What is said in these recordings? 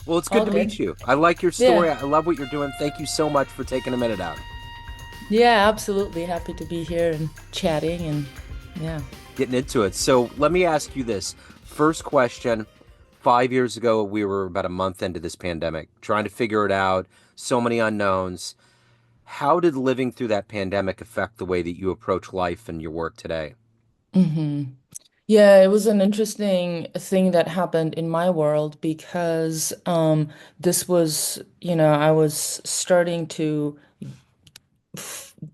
Well, it's good All to meet good. you. I like your story. Yeah. I love what you're doing. Thank you so much for taking a minute out. Yeah, absolutely. Happy to be here and chatting and yeah. Getting into it. So let me ask you this. First question. 5 years ago, we were about a month into this pandemic, trying to figure it out. So many unknowns. How did living through that pandemic affect the way that you approach life and your work today? hmm Yeah, it was an interesting thing that happened in my world because this was, I was starting to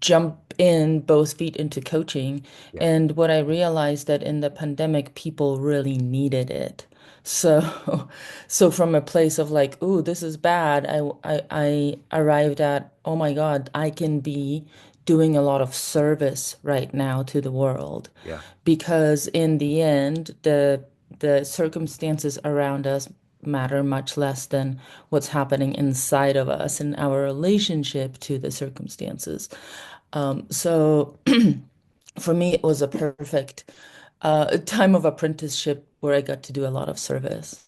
jump in both feet into coaching. Yeah. And what I realized that in the pandemic, people really needed it. So, so from a place of like, ooh, this is bad, I arrived at, oh my God, I can be doing a lot of service right now to the world. Yeah. Because in the end, the circumstances around us matter much less than what's happening inside of us and our relationship to the circumstances. So for me, it was a perfect time of apprenticeship where I got to do a lot of service.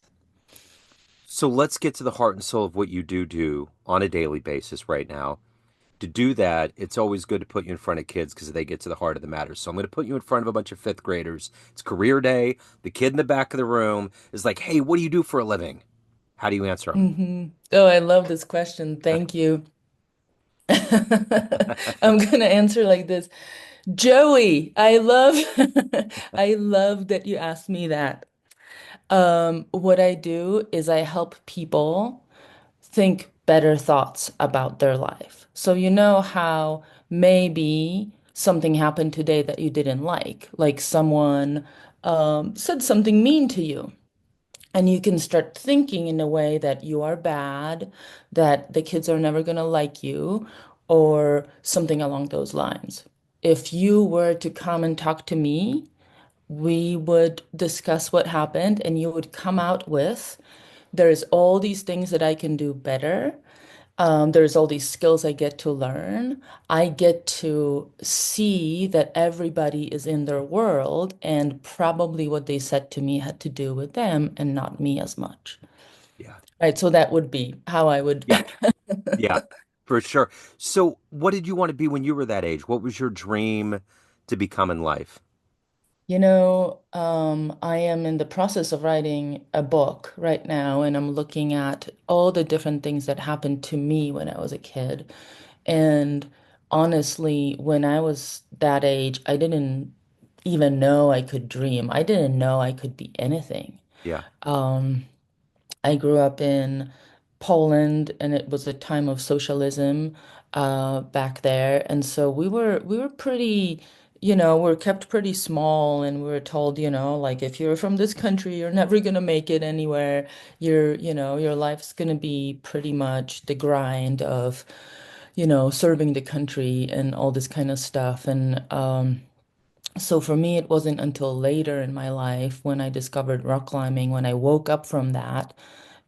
So let's get to the heart and soul of what you do on a daily basis right now. To do that, it's always good to put you in front of kids because they get to the heart of the matter. So I'm going to put you in front of a bunch of fifth graders. It's career day. The kid in the back of the room is like, "Hey, what do you do for a living?" How do you answer them? Oh, I love this question. Thank you. I'm gonna answer like this. Joey, I love I love that you asked me that. What I do is I help people think better thoughts about their life. So you know how maybe something happened today that you didn't like someone said something mean to you. And you can start thinking in a way that you are bad, that the kids are never going to like you, or something along those lines. If you were to come and talk to me, we would discuss what happened, and you would come out with, there's all these things that I can do better. There's all these skills I get to learn. I get to see that everybody is in their world, and probably what they said to me had to do with them and not me as much. Yeah. Right. So that would be how I would. Yeah. Yeah. For sure. So, what did you want to be when you were that age? What was your dream to become in life? I am in the process of writing a book right now, and I'm looking at all the different things that happened to me when I was a kid. And honestly, when I was that age, I didn't even know I could dream. I didn't know I could be anything. Yeah. Um, I grew up in Poland, and it was a time of socialism back there, and so we were pretty, we are kept pretty small, and we were told, like if you're from this country, you're never gonna make it anywhere. Your life's gonna be pretty much the grind of, serving the country and all this kind of stuff, and so for me, it wasn't until later in my life when I discovered rock climbing, when I woke up from that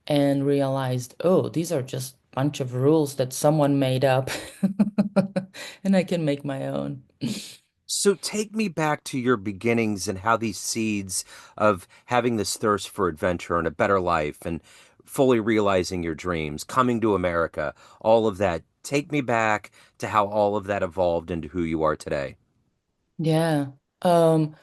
and realized, oh, these are just a bunch of rules that someone made up and I can make my own. So take me back to your beginnings and how these seeds of having this thirst for adventure and a better life and fully realizing your dreams, coming to America, all of that. Take me back to how all of that evolved into who you are today. Yeah. Um,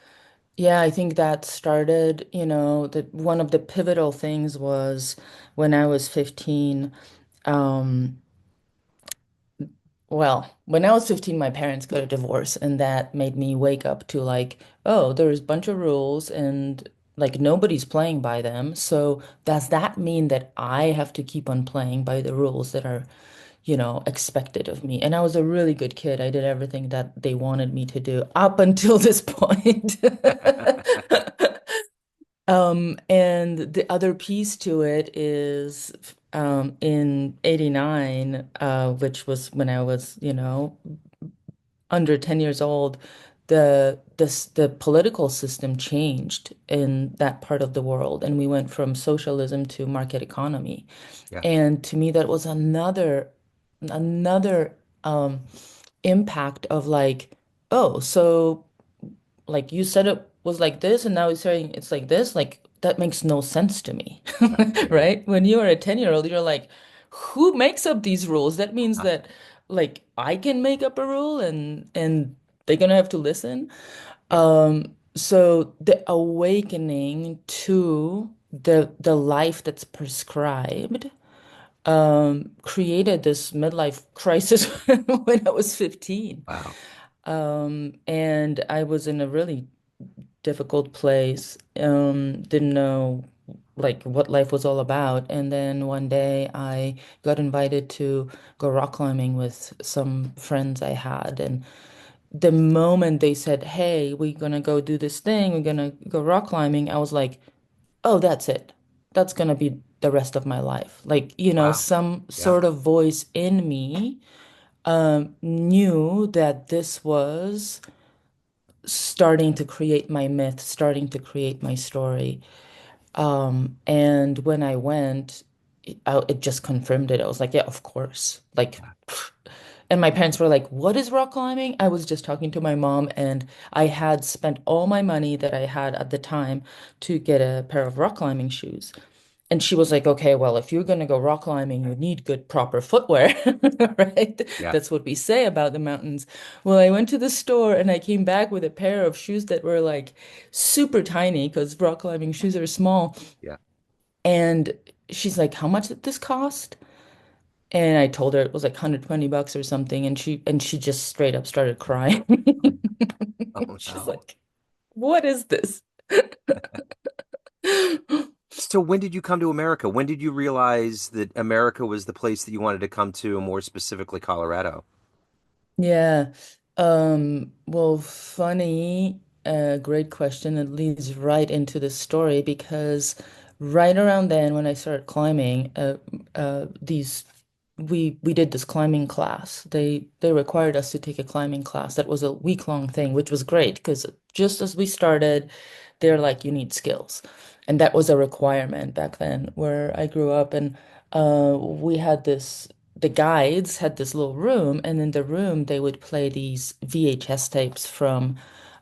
yeah, I think that started, that one of the pivotal things was when I was 15. Um, when I was 15, my parents got a divorce, and that made me wake up to like, oh, there's a bunch of rules and like nobody's playing by them. So does that mean that I have to keep on playing by the rules that are, expected of me? And I was a really good kid. I did everything that they wanted me to do up until this point. And the other piece to it is in 89, which was when I was, under 10 years old, the political system changed in that part of the world, and we went from socialism to market economy. Yeah. And to me, that was another impact of like, oh, so like you said it was like this, and now it's saying it's like this. Like, that makes no sense to me. Exactly. Right? When you're a 10-year-old, you're like, who makes up these rules? That means Uh, that like I can make up a rule and they're gonna have to listen. yeah. So the awakening to the life that's prescribed created this midlife crisis when I was 15. Wow. And I was in a really difficult place. Didn't know like what life was all about. And then one day I got invited to go rock climbing with some friends I had. And the moment they said, "Hey, we're gonna go do this thing, we're gonna go rock climbing," I was like, "Oh, that's it. That's gonna be the rest of my life." Like, Wow. some Yeah. sort of voice in me knew that this was starting to create my myth, starting to create my story. And when I went, it just confirmed it. I was like, yeah, of course. Like, Yeah. and my parents were like, what is rock climbing? I was just talking to my mom, and I had spent all my money that I had at the time to get a pair of rock climbing shoes. And she was like, okay, well, if you're going to go rock climbing, you need good, proper footwear, right? Yeah. That's what we say about the mountains. Well, I went to the store and I came back with a pair of shoes that were like super tiny because rock climbing shoes are small. Yeah. And she's like, how much did this cost? And I told her it was like 120 bucks or something. And she just straight up started crying. Oh She's no. like, what is this? So when did you come to America? When did you realize that America was the place that you wanted to come to, and more specifically Colorado? Yeah. Well, funny, great question. It leads right into the story because right around then when I started climbing, these we did this climbing class. They required us to take a climbing class. That was a week-long thing, which was great because just as we started, they're like, you need skills. And that was a requirement back then where I grew up. And we had this the guides had this little room, and in the room they would play these VHS tapes from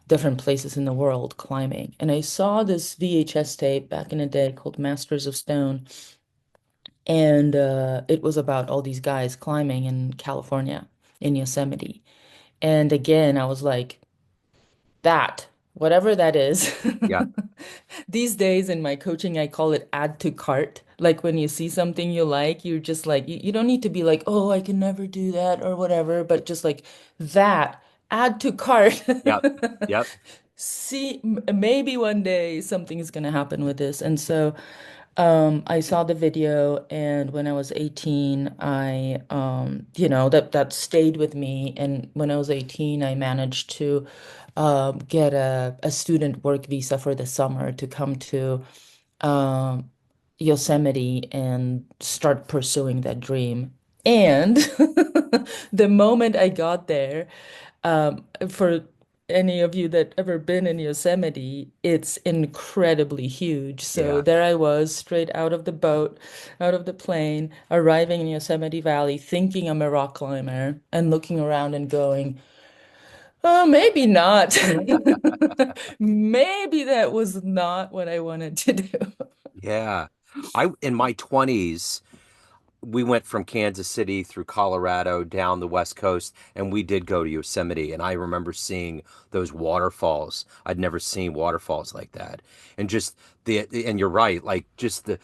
different places in the world climbing. And I saw this VHS tape back in the day called Masters of Stone, and it was about all these guys climbing in California, in Yosemite. And again, I was like, that, whatever that is. Yeah. These days in my coaching, I call it add to cart. Like when you see something you like, you're just like, you don't need to be like, oh, I can never do that or whatever, but just like that, add to cart. Yep. Yep. See, maybe one day something is going to happen with this. And so I saw the video, and when I was 18, that stayed with me. And when I was 18, I managed to get a student work visa for the summer to come to um, Yosemite and start pursuing that dream. And the moment I got there, for any of you that ever been in Yosemite, it's incredibly huge. So Yeah. there I was, straight out of the boat, out of the plane, arriving in Yosemite Valley, thinking I'm a rock climber, and looking around and going, oh, maybe not. Maybe that was not what I wanted to do. Yeah. I in my 20s, we went from Kansas City through Colorado down the West Coast, and we did go to Yosemite. And I remember seeing those waterfalls. I'd never seen waterfalls like that. And just and you're right, like just the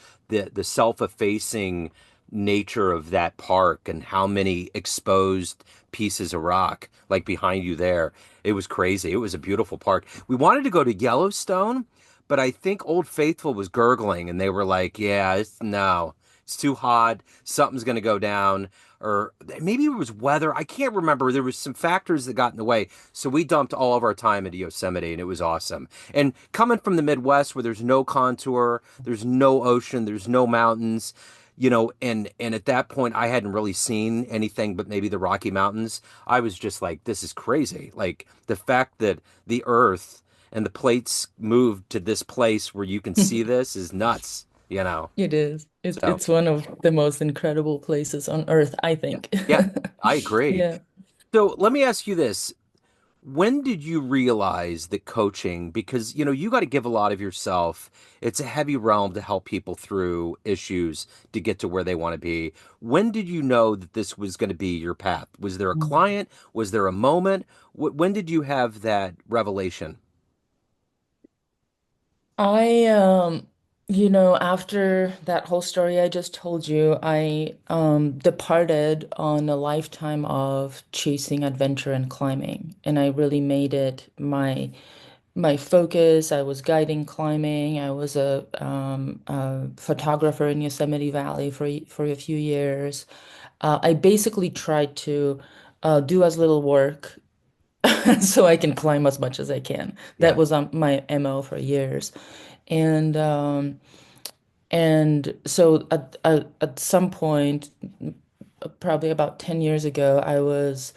self-effacing nature of that park and how many exposed pieces of rock like behind you there. It was crazy. It was a beautiful park. We wanted to go to Yellowstone, but I think Old Faithful was gurgling, and they were like, "Yeah, no, it's too hot. Something's going to go down." Or maybe it was weather. I can't remember. There was some factors that got in the way. So we dumped all of our time into Yosemite, and it was awesome. And coming from the Midwest where there's no contour, there's no ocean, there's no mountains, and at that point I hadn't really seen anything but maybe the Rocky Mountains. I was just like, this is crazy. Like the fact that the earth and the plates moved to this place where you can see this is nuts. It is. So, It's one of the most incredible places on earth, I yeah. think. Yeah, I agree. Yeah. So let me ask you this. When did you realize that coaching, because you got to give a lot of yourself, it's a heavy realm to help people through issues to get to where they want to be. When did you know that this was going to be your path? Was there a client? Was there a moment? When did you have that revelation? I, after that whole story I just told you, I departed on a lifetime of chasing adventure and climbing, and I really made it my focus. I was guiding climbing. I was a photographer in Yosemite Valley for a few years. I basically tried to do as little work so I can climb as much as I can. That Yeah, was my MO for years. And so at some point, probably about 10 years ago, I was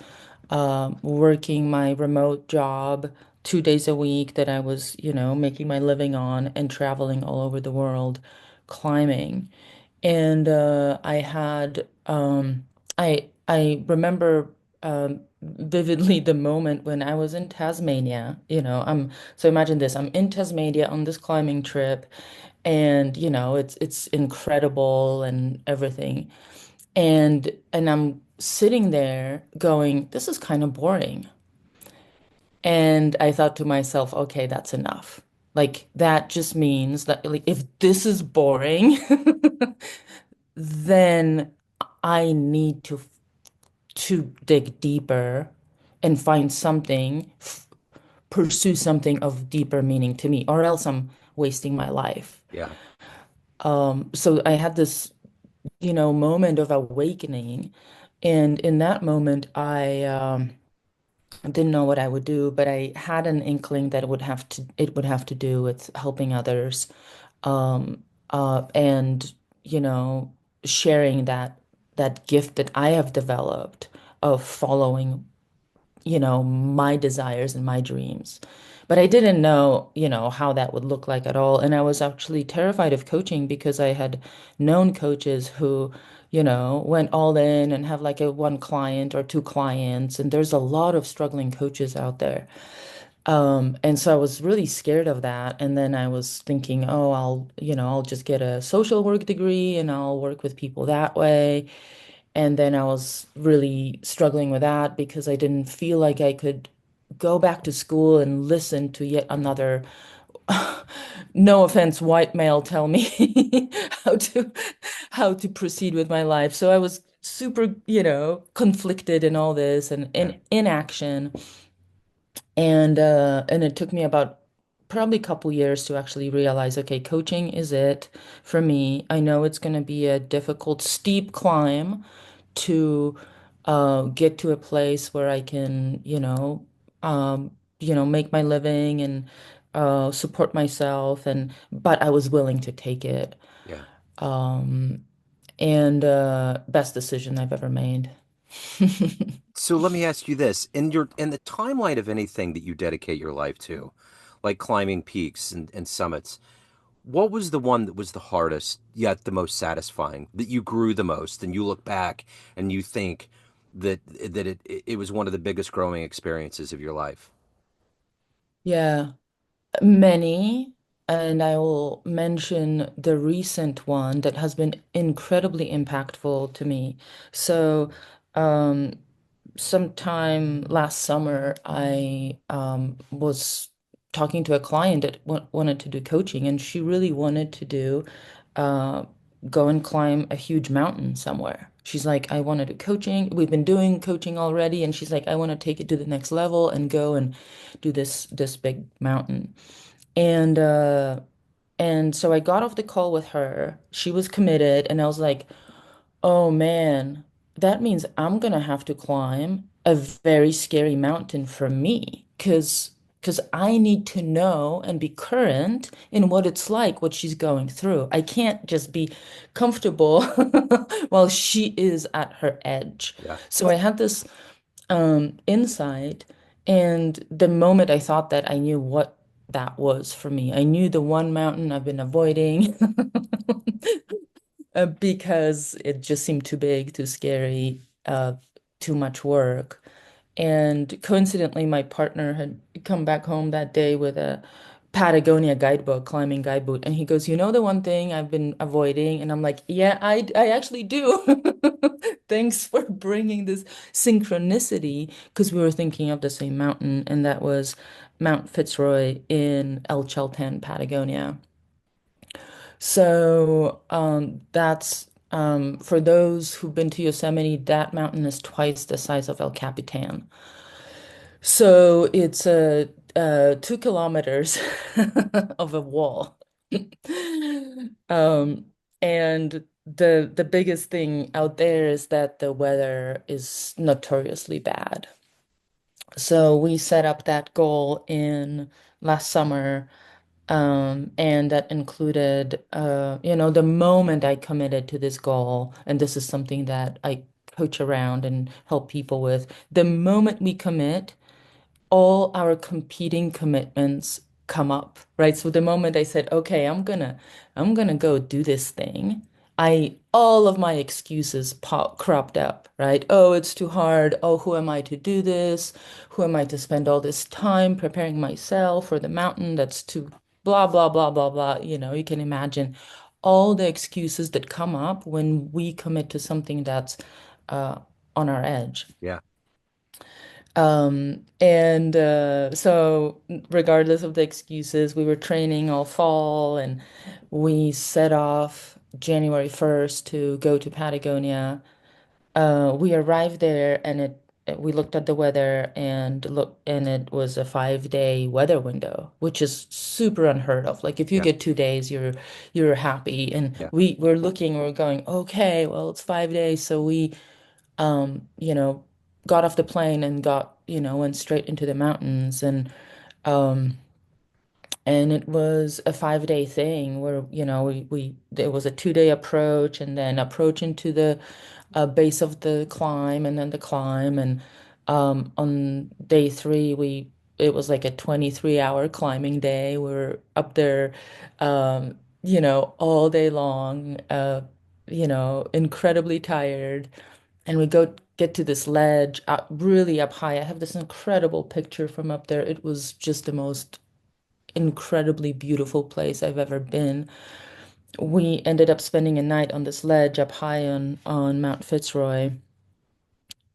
working my remote job 2 days a week that I was, making my living on and traveling all over the world climbing. And I had I remember vividly the moment when I was in Tasmania. So imagine this, I'm in Tasmania on this climbing trip, and it's incredible and everything. And I'm sitting there going, this is kind of boring. And I thought to myself, okay, that's enough. Like that just means that, like, if this is boring, then I need to dig deeper and find something, pursue something of deeper meaning to me, or else I'm wasting my life. yeah, So I had this, moment of awakening, and in that moment, I didn't know what I would do, but I had an inkling that it would have to do with helping others, and you know, sharing that gift that I have developed of following, my desires and my dreams. But I didn't know, how that would look like at all. And I was actually terrified of coaching because I had known coaches who, went all in and have like a one client or two clients. And there's a lot of struggling coaches out there. And so I was really scared of that. And then I was thinking, oh, I'll just get a social work degree and I'll work with people that way. And then I was really struggling with that because I didn't feel like I could go back to school and listen to yet another, no offense, white male tell me how to how to proceed with my life. So I was super, conflicted in all this and yeah. in inaction. And it took me about probably a couple years to actually realize, okay, coaching is it for me. I know it's going to be a difficult, steep climb to get to a place where I can, make my living and support myself, and but I was willing to take it. Yeah. Um, and best decision I've ever made. So let me ask you this. In the timeline of anything that you dedicate your life to, like climbing peaks and summits, what was the one that was the hardest, yet the most satisfying, that you grew the most, and you look back and you think that it was one of the biggest growing experiences of your life? Yeah. Many, and I will mention the recent one that has been incredibly impactful to me. So, um, sometime last summer, I was talking to a client that wanted to do coaching, and she really wanted to do uh, go and climb a huge mountain somewhere. She's like, I want to do coaching. We've been doing coaching already, and she's like, I want to take it to the next level and go and do this big mountain. And so I got off the call with her. She was committed, and I was like, oh man, that means I'm gonna have to climb a very scary mountain for me, because I need to know and be current in what it's like, what she's going through. I can't just be comfortable while she is at her edge. Yeah. So I had this insight, and the moment I thought that, I knew what that was for me. I knew the one mountain I've been avoiding because it just seemed too big, too scary, too much work. And coincidentally, my partner had come back home that day with a Patagonia guidebook, climbing guidebook. And he goes, "You know the one thing I've been avoiding?" And I'm like, "Yeah, I actually do." Thanks for bringing this synchronicity because we were thinking of the same mountain, and that was Mount Fitzroy in El Chaltén, Patagonia. So that's for those who've been to Yosemite, that mountain is twice the size of El Capitan. So it's 2 kilometers of a wall. Um, and the biggest thing out there is that the weather is notoriously bad. So we set up that goal in last summer, and that included, the moment I committed to this goal, and this is something that I coach around and help people with. The moment we commit, all our competing commitments come up, right? So the moment I said, okay, I'm gonna go do this thing, all of my excuses cropped up, right? Oh, it's too hard. Oh, who am I to do this? Who am I to spend all this time preparing myself for the mountain? That's too blah, blah, blah, blah, blah. You can imagine all the excuses that come up when we commit to something that's uh, on our edge. Yeah. And so regardless of the excuses, we were training all fall and we set off January 1st to go to Patagonia. We arrived there and we looked at the weather and it was a 5-day weather window, which is super unheard of. Like if you Yeah. get 2 days, you're happy. And Yeah. we're going, okay, well, it's 5 days, so we um, you know, got off the plane and went straight into the mountains um and it was a 5-day thing where, we there was a 2-day approach and then approach into the base of the climb and then the climb and on day 3 it was like a 23-hour climbing day. We're up there all day long, incredibly tired. And we go get to this ledge up, really up high. I have this incredible picture from up there. It was just the most incredibly beautiful place I've ever been. We ended up spending a night on this ledge up high on Mount Fitzroy.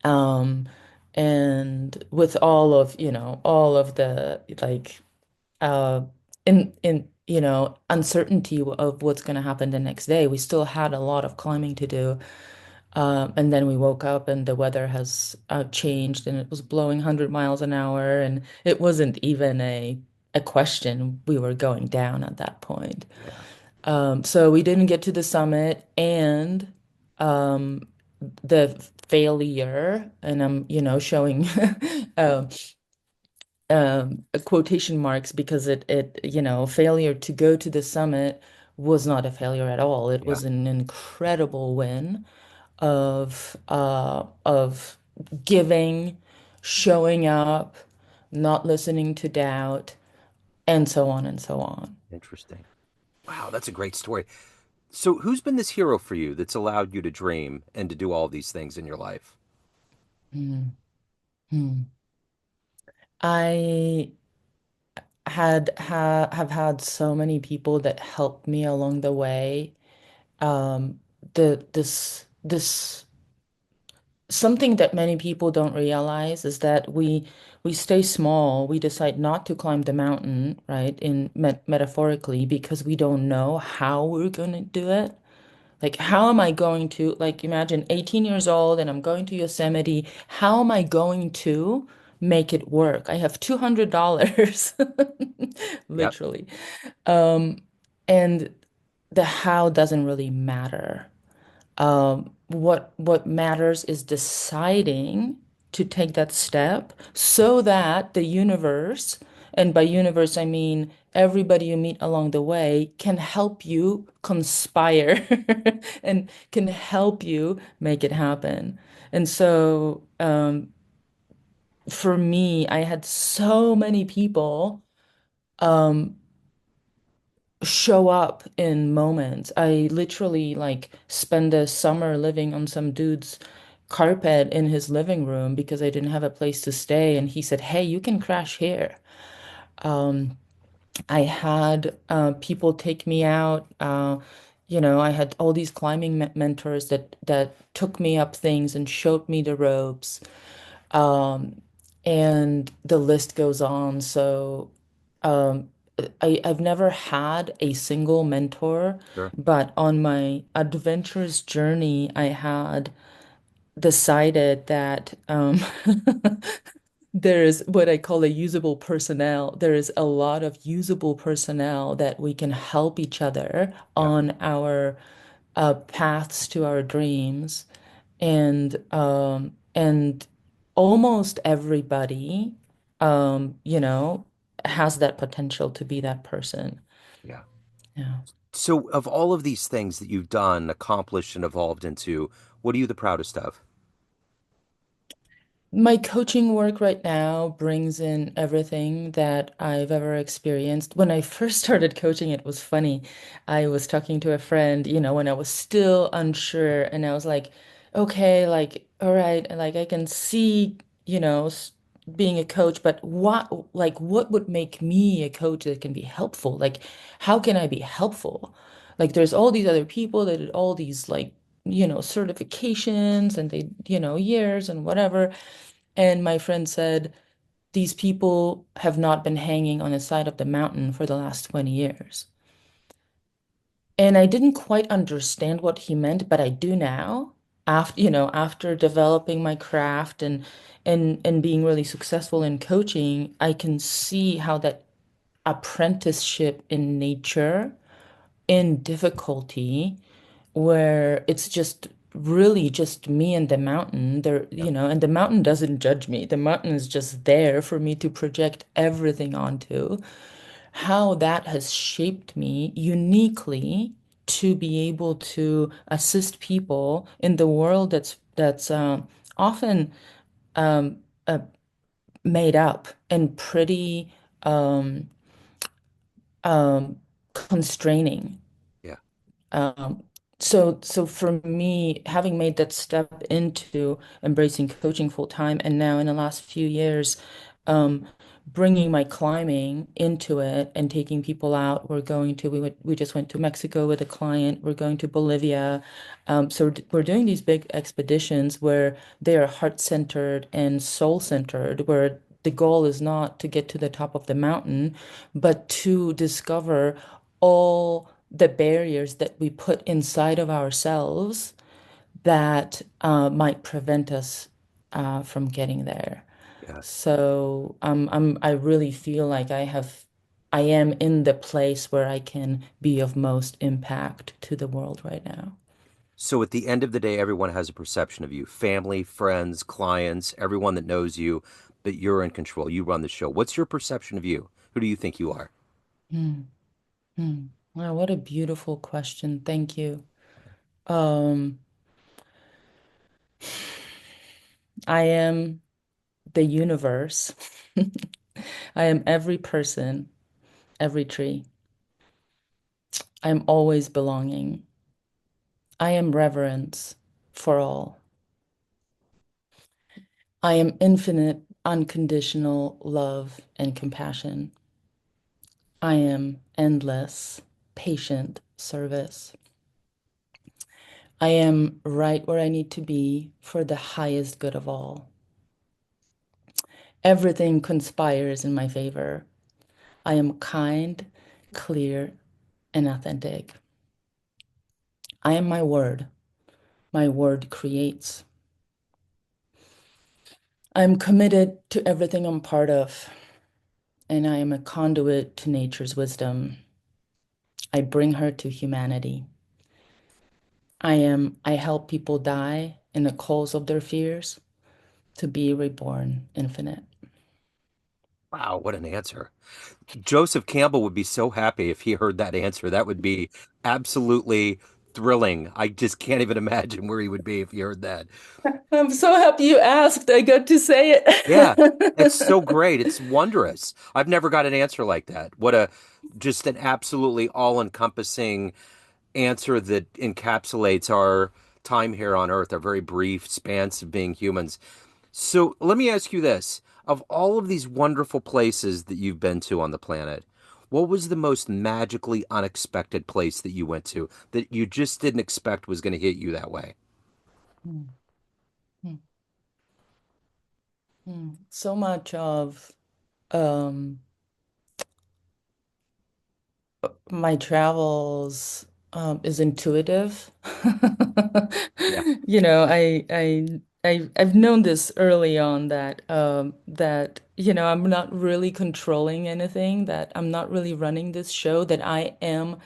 Um, and with all of the like uh in uncertainty of what's going to happen the next day, we still had a lot of climbing to do. And then we woke up and the weather has changed and it was blowing 100 miles an hour and it wasn't even a question. We were going down at that point. Yeah. So we didn't get to the summit and um, the failure, and I'm, showing uh, quotation marks because failure to go to the summit was not a failure at all. It Yeah. was an incredible win of giving, showing up, not listening to doubt, and so on and so on. Interesting. Wow, that's a great story. So, who's been this hero for you that's allowed you to dream and to do all these things in your life? Hmm. Hmm. I have had so many people that helped me along the way. This something that many people don't realize is that we stay small. We decide not to climb the mountain, right? In metaphorically, because we don't know how we're going to do it. Like, how am I going to, like, imagine 18 years old and I'm going to Yosemite. How am I going to make it work? I have $200, Yep. literally. Um, and the how doesn't really matter. What matters is deciding to take that step so that the universe, and by universe I mean everybody you meet along the way, can help you conspire and can help you make it happen. And so for me, I had so many people um, show up in moments. I literally like spend a summer living on some dude's carpet in his living room because I didn't have a place to stay. And he said, "Hey, you can crash here." Um, I had people take me out. I had all these climbing mentors that took me up things and showed me the ropes. Um, and the list goes on. So um, I've never had a single mentor, Sure. but on my adventurous journey, I had decided that there is what I call a usable personnel. There is a lot of usable personnel that we can help each other Yeah. on our paths to our dreams. And almost everybody, has that potential to be that person. Yeah. Yeah. So, of all of these things that you've done, accomplished, and evolved into, what are you the proudest of? My coaching work right now brings in everything that I've ever experienced. When I first started coaching, it was funny. I was talking to a friend, when I was still unsure, and I was like, okay, like, all right, like I can see, being a coach, but what would make me a coach that can be helpful? Like, how can I be helpful? Like, there's all these other people that did all these, like, certifications and they, years and whatever. And my friend said, these people have not been hanging on the side of the mountain for the last 20 years. And I didn't quite understand what he meant, but I do now. After developing my craft and being really successful in coaching, I can see how that apprenticeship in nature, in difficulty, where it's just really just me and the mountain there, Yeah. and the mountain doesn't judge me. The mountain is just there for me to project everything onto. How that has shaped me uniquely to be able to assist people in the world that's often um, uh, made up and pretty um, um, constraining. Yeah. Um, so for me, having made that step into embracing coaching full time, and now in the last few years, um, bringing my climbing into it and taking people out. We just went to Mexico with a client. We're going to Bolivia. We're doing these big expeditions where they are heart-centered and soul-centered, where the goal is not to get to the top of the mountain, but to discover all the barriers that we put inside of ourselves that might prevent us from getting there. Yeah. So I really feel like I am in the place where I can be of most impact to the world right now. So, at the end of the day, everyone has a perception of you, family, friends, clients, everyone that knows you, but you're in control. You run the show. What's your perception of you? Who do you think you are? Hmm. Hmm. Wow, what a beautiful question. Thank you. Um, I am the universe. I am every person, every tree. I am always belonging. I am reverence for all. I am infinite, unconditional love and compassion. I am endless, patient service. I am right where I need to be for the highest good of all. Everything conspires in my favor. I am kind, clear, and authentic. I am my word. My word creates. I'm committed to everything I'm part of, and I am a conduit to nature's wisdom. I bring her to humanity. I help people die in the coals of their fears to be reborn infinite. Wow, what an answer. Joseph Campbell would be so happy if he heard that answer. That would be absolutely thrilling. I just can't even imagine where he would be if he heard that. I'm so happy you asked. I got to say Yeah, that's it. so great. It's wondrous. I've never got an answer like that. What a just an absolutely all-encompassing answer that encapsulates our time here on Earth, our very brief spans of being humans. So let me ask you this. Of all of these wonderful places that you've been to on the planet, what was the most magically unexpected place that you went to that you just didn't expect was going to hit you that way? Mm, mm, So much of um, my travels is intuitive. Yeah, I've known this early on that I'm not really controlling anything, that I'm not really running this show, that I am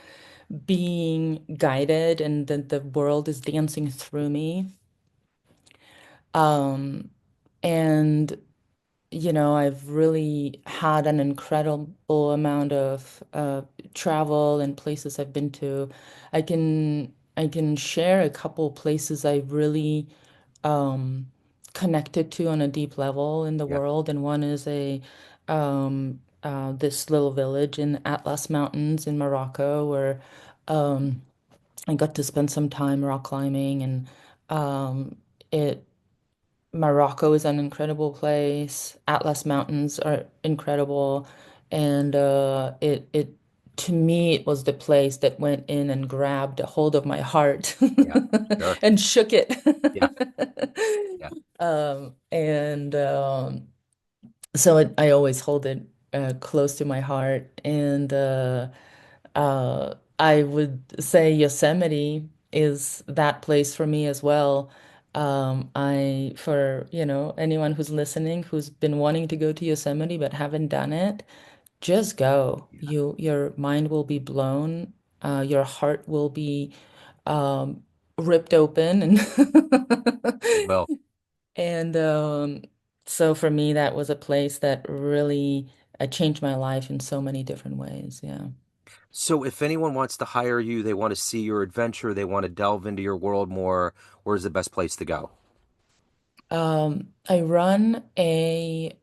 being guided and that the world is dancing through me. Um, and I've really had an incredible amount of travel and places I've been to. I can share a couple places I really um, connected to on a deep level in the yeah, world, and one is a this little village in Atlas Mountains in Morocco where um, I got to spend some time rock climbing, and it Morocco is an incredible place. Atlas Mountains are incredible. And it to me it was the place that went in and grabbed a hold of my heart yeah, sure. and shook it. Yeah, yeah. And So I always hold it close to my heart. And I would say Yosemite is that place for me as well. For anyone who's listening who's been wanting to go to Yosemite but haven't done it, just go. Yeah. Your mind will be blown. Your heart will be um, ripped open, and Well, and so for me, that was a place that really changed my life in so many different ways. Yeah. so if anyone wants to hire you, they want to see your adventure, they want to delve into your world more, where's the best place to go? I run a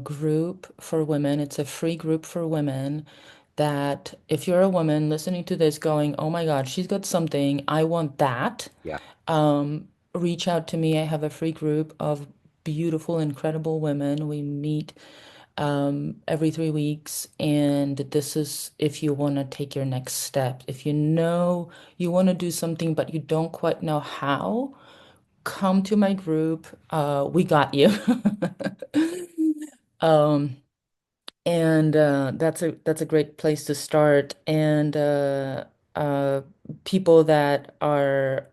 group for women. It's a free group for women that if you're a woman listening to this going, oh my God, she's got something, I want that, Yeah, reach out to me. I have a free group of beautiful, incredible women. We meet every 3 weeks, and this is if you want to take your next step. If you know you want to do something, but you don't quite know how, come to my group. We got you. Um, and that's a great place to start. And uh, People that are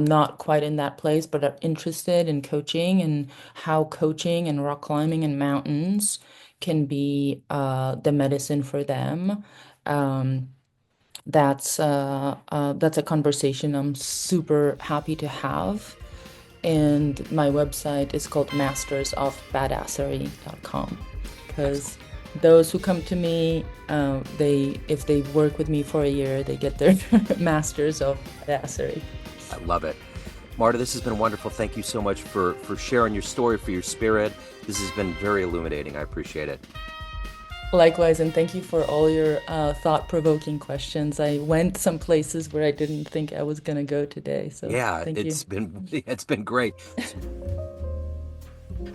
not quite in that place but are interested in coaching and how coaching and rock climbing and mountains can be the medicine for them. Um, that's a conversation I'm super happy to have. And my website is called mastersofbadassery.com, because those who come to me, if they work with me for a year, they get their Masters of Badassery. I love it. Marta, this has been wonderful. Thank you so much for sharing your story, for your spirit. This has been very illuminating. I appreciate it. Likewise, and thank you for all your thought-provoking questions. I went some places where I didn't think I was going to go today, so Yeah, thank you. it's been great.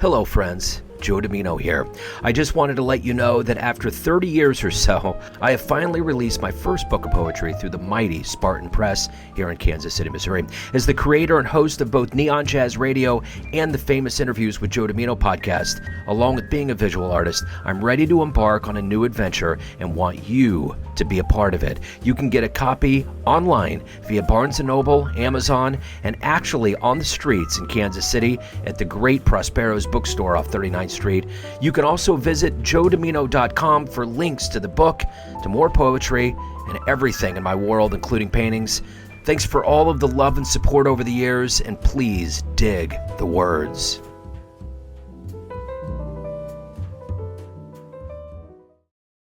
Hello, friends. Joe Dimino here. I just wanted to let you know that after 30 years or so, I have finally released my first book of poetry through the mighty Spartan Press here in Kansas City, Missouri. As the creator and host of both Neon Jazz Radio and the Famous Interviews with Joe Dimino podcast, along with being a visual artist, I'm ready to embark on a new adventure and want you to be a part of it. You can get a copy online via Barnes & Noble, Amazon, and actually on the streets in Kansas City at the great Prospero's bookstore off 39th Street. You can also visit joedimino.com for links to the book, to more poetry, and everything in my world, including paintings. Thanks for all of the love and support over the years, and please dig the words.